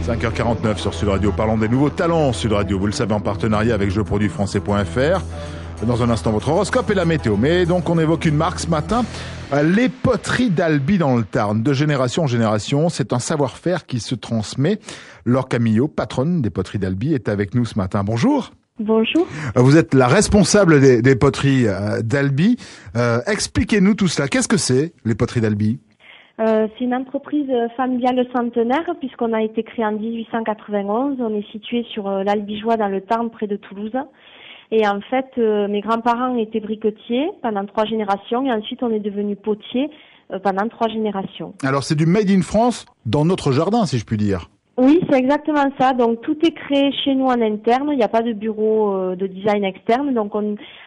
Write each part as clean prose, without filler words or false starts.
5h49 sur Sud Radio. Parlons des nouveaux talents Sud Radio. Vous le savez, en partenariat avec jeuxproduitsfrançais.fr. Dans un instant, votre horoscope et la météo. Mais donc, on évoque une marque ce matin. Les poteries d'Albi dans le Tarn. De génération en génération, c'est un savoir-faire qui se transmet. Laure Camillo, patronne des poteries d'Albi, est avec nous ce matin. Bonjour. Bonjour. Vous êtes la responsable des poteries d'Albi. Expliquez-nous tout cela. Qu'est-ce que c'est, les poteries d'Albi ? C'est une entreprise familiale centenaire puisqu'on a été créé en 1891. On est situé sur l'Albigeois dans le Tarn, près de Toulouse. Et en fait, mes grands-parents étaient briquetiers pendant 3 générations et ensuite on est devenu potier pendant 3 générations. Alors c'est du Made in France dans notre jardin, si je puis dire. Oui, c'est exactement ça. Donc tout est créé chez nous en interne. Il n'y a pas de bureau de design externe. Donc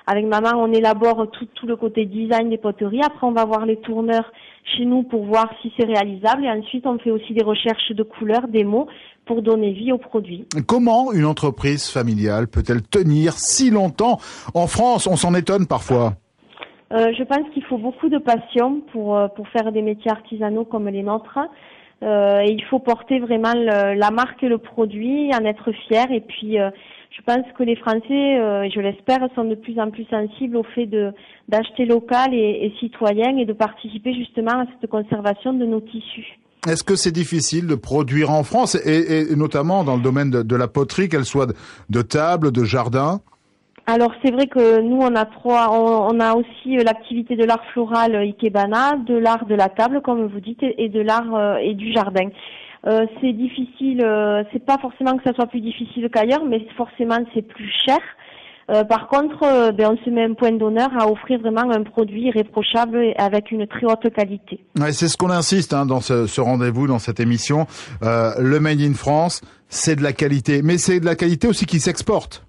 avec maman, on élabore tout le côté design des poteries. Après, on va voir les tourneurs chez nous pour voir si c'est réalisable. Et ensuite, on fait aussi des recherches de couleurs, des mots, pour donner vie au produit. Comment une entreprise familiale peut-elle tenir si longtemps en France? On s'en étonne parfois. Je pense qu'il faut beaucoup de passion pour faire des métiers artisanaux comme les nôtres. Et il faut porter vraiment la marque et le produit, en être fier. Et puis, je pense que les Français, et je l'espère, sont de plus en plus sensibles au fait d'acheter local et citoyen et de participer justement à cette conservation de nos tissus. Est-ce que c'est difficile de produire en France et notamment dans le domaine de la poterie, qu'elle soit de table, de jardin? Alors c'est vrai que nous on a aussi l'activité de l'art floral ikebana, de l'art de la table comme vous dites et de l'art et du jardin. C'est difficile, c'est pas forcément que ça soit plus difficile qu'ailleurs, mais forcément c'est plus cher. Par contre, on se met un point d'honneur à offrir vraiment un produit irréprochable et avec une très haute qualité. Ouais, c'est ce qu'on insiste dans ce rendez-vous, dans cette émission. Le Made in France, c'est de la qualité, mais c'est de la qualité aussi qui s'exporte.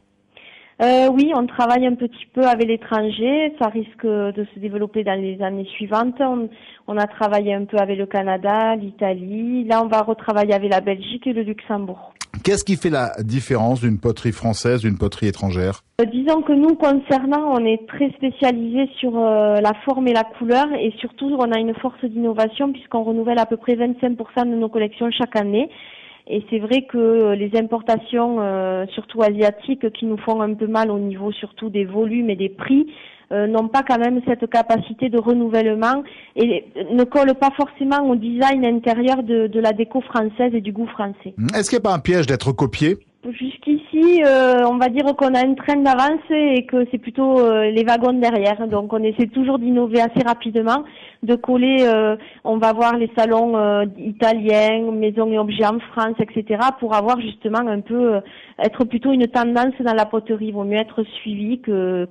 Oui, on travaille un petit peu avec l'étranger. Ça risque de se développer dans les années suivantes. On a travaillé un peu avec le Canada, l'Italie. Là, on va retravailler avec la Belgique et le Luxembourg. Qu'est-ce qui fait la différence d'une poterie française, d'une poterie étrangère? Disons que nous, concernant, on est très spécialisé sur la forme et la couleur et surtout, on a une force d'innovation puisqu'on renouvelle à peu près 25% de nos collections chaque année. Et c'est vrai que les importations, surtout asiatiques, qui nous font un peu mal au niveau surtout des volumes et des prix, n'ont pas quand même cette capacité de renouvellement et ne collent pas forcément au design intérieur de la déco française et du goût français. Est-ce qu'il n'y a pas un piège d'être copié? Jusqu'ici, on va dire qu'on a un train d'avance et que c'est plutôt les wagons derrière. Donc on essaie toujours d'innover assez rapidement, de coller, on va voir les salons italiens, maisons et objets en France, etc. pour avoir justement un peu, être plutôt une tendance dans la poterie. Il vaut mieux être suivi que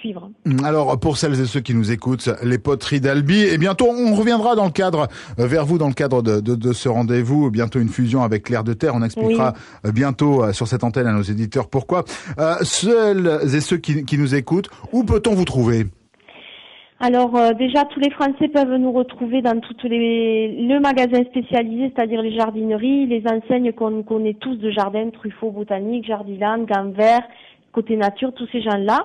suivre. Alors pour celles et ceux qui nous écoutent, les poteries d'Albi, et bientôt on reviendra dans le cadre, vers vous dans le cadre de ce rendez-vous, bientôt une fusion avec Clair de Terre, on expliquera bientôt sur cette antenne à nos éditeurs pourquoi. Celles et ceux qui nous écoutent, où peut-on vous trouver? Alors déjà tous les Français peuvent nous retrouver dans le magasin spécialisé, c'est-à-dire les jardineries, les enseignes qu'on connaît tous de jardin, Truffaut, Botanique, Jardiland, Gamvert, Côté Nature, tous ces gens-là.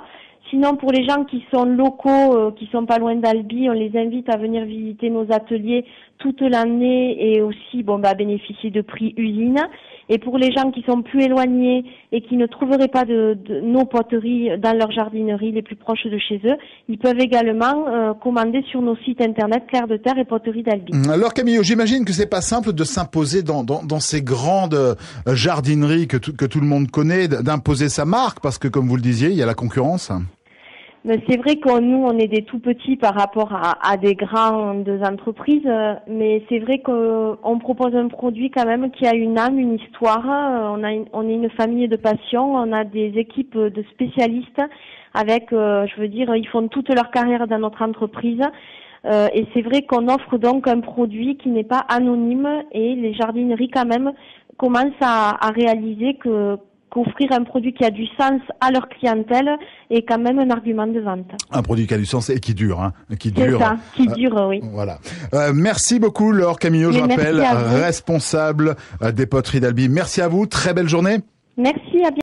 Sinon, pour les gens qui sont locaux, qui sont pas loin d'Albi, on les invite à venir visiter nos ateliers toute l'année et aussi, bénéficier de prix usine. Et pour les gens qui sont plus éloignés et qui ne trouveraient pas de nos poteries dans leur jardinerie les plus proches de chez eux, ils peuvent également commander sur nos sites internet Clair de Terre et Poterie d'Albi. Alors Camillo, j'imagine que c'est pas simple de s'imposer dans ces grandes jardineries que tout le monde connaît, d'imposer sa marque parce que comme vous le disiez, il y a la concurrence. Mais c'est vrai que nous, on est des tout petits par rapport à des grandes entreprises, mais c'est vrai qu'on propose un produit quand même qui a une âme, une histoire. On est une famille de passion, on a des équipes de spécialistes avec, ils font toute leur carrière dans notre entreprise. Et c'est vrai qu'on offre donc un produit qui n'est pas anonyme et les jardineries quand même commencent à réaliser qu'offrir un produit qui a du sens à leur clientèle est quand même un argument de vente. Un produit qui a du sens et qui dure, qui dure. C'est ça, qui dure, oui. Voilà. Merci beaucoup, Laure Camillo, je rappelle, responsable des poteries d'Albi. Merci à vous, très belle journée. Merci, à bientôt.